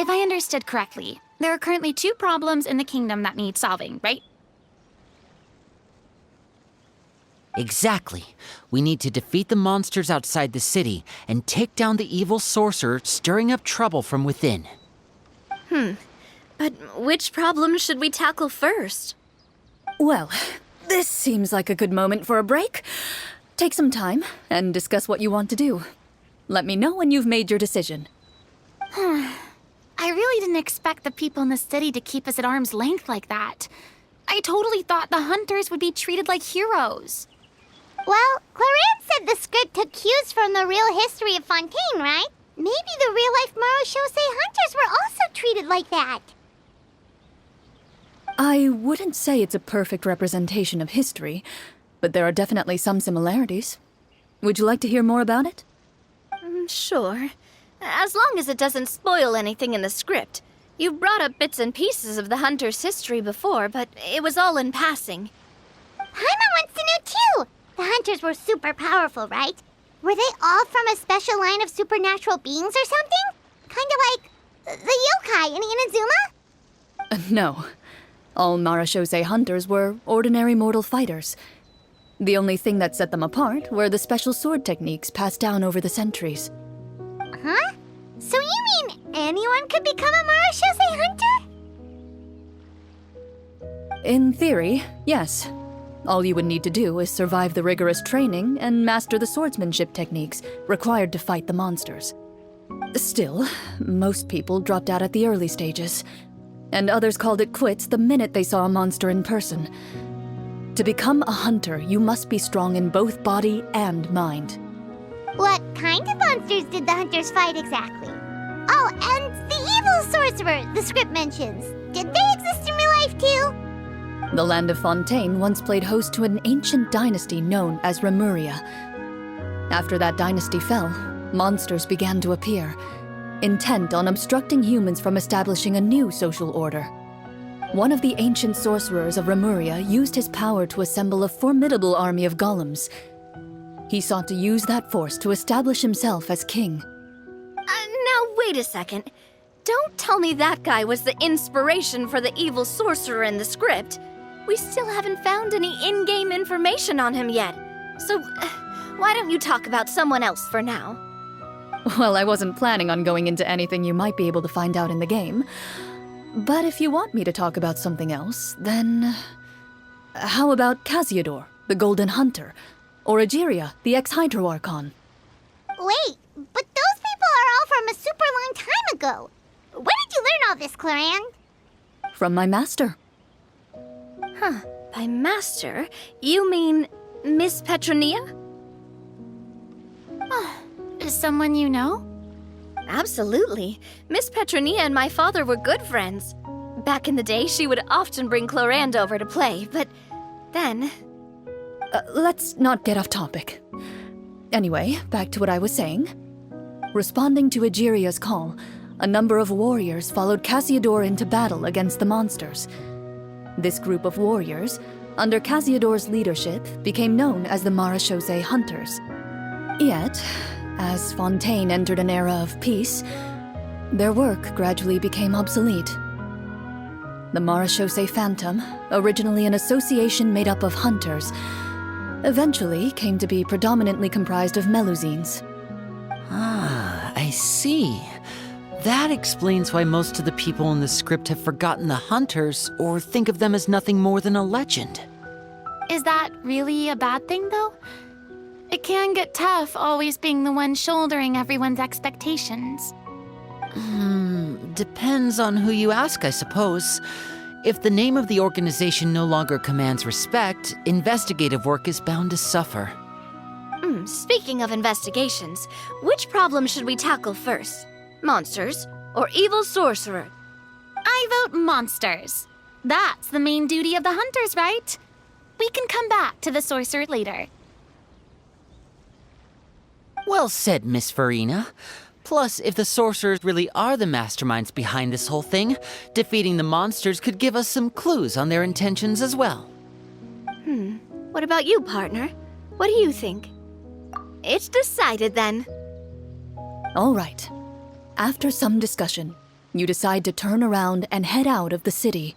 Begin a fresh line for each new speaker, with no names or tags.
If I understood correctly, there are currently 2 problems in the kingdom that need solving, right?
Exactly. We need to defeat the monsters outside the city and take down the evil sorcerer stirring up trouble from within.
But which problem should we tackle first?
Well, this seems like a good moment for a break. Take some time and discuss what you want to do. Let me know when you've made your decision.
I really didn't expect the people in the city to keep us at arm's length like that. I totally thought the hunters would be treated like heroes.
Well, Clarence said the script took cues from the real history of Fontaine, right? Maybe the real-life Marachose hunters were also treated like that.
I wouldn't say it's a perfect representation of history, but there are definitely some similarities. Would you like to hear more about it?
Sure. As long as it doesn't spoil anything in the script. You brought up bits and pieces of the hunter's history before, but it was all in passing.
Paimon wants to know too! The hunters were super powerful, right? Were they all from a special line of supernatural beings or something? Kinda like the yokai in Inazuma?
No. All Marachose hunters were ordinary mortal fighters. The only thing that set them apart were the special sword techniques passed down over the centuries.
Huh? So you mean anyone could become a Marachose hunter?
In theory, yes. All you would need to do is survive the rigorous training and master the swordsmanship techniques required to fight the monsters. Still, most people dropped out at the early stages, and others called it quits the minute they saw a monster in person. To become a hunter, you must be strong in both body and mind.
What kind of monsters did the hunters fight exactly? Oh, and the evil sorcerer the script mentions. Did they exist in real life too?
The land of Fontaine once played host to an ancient dynasty known as Remuria. After that dynasty fell, monsters began to appear, intent on obstructing humans from establishing a new social order. One of the ancient sorcerers of Remuria used his power to assemble a formidable army of golems. He sought to use that force to establish himself as king.
Now wait a second. Don't tell me that guy was the inspiration for the evil sorcerer in the script. We still haven't found any in-game information on him yet. So, why don't you talk about someone else for now?
Well, I wasn't planning on going into anything you might be able to find out in the game. But if you want me to talk about something else, then... How about Casiodor, the Golden Hunter? Or Egeria, the ex-Hydro Archon?
Wait, but those people are all from a super long time ago. Where did you learn all this, Claran?
From my master.
By master, you mean Miss Petronia?
Is someone you know?
Absolutely. Miss Petronia and my father were good friends. Back in the day, she would often bring Clorand over to play, but then...
Let's not get off topic. Anyway, back to what I was saying. Responding to Egeria's call, a number of warriors followed Casiodor into battle against the monsters. This group of warriors, under Casiodor's leadership, became known as the Marachose Hunters. Yet, as Fontaine entered an era of peace, their work gradually became obsolete. The Marachose Phantom, originally an association made up of hunters, eventually came to be predominantly comprised of Melusines.
Ah, I see. That explains why most of the people in the script have forgotten the hunters or think of them as nothing more than a legend.
Is that really a bad thing, though? It can get tough always being the one shouldering everyone's expectations.
Depends on who you ask, I suppose. If the name of the organization no longer commands respect, investigative work is bound to suffer.
Speaking of investigations, which problem should we tackle first? Monsters or evil sorcerer?
I vote monsters. That's the main duty of the hunters, right? We can come back to the sorcerer later.
Well said, Miss Farina. Plus, if the sorcerers really are the masterminds behind this whole thing, defeating the monsters could give us some clues on their intentions as well.
What about you, partner? What do you think? It's decided then.
All right. After some discussion, you decide to turn around and head out of the city.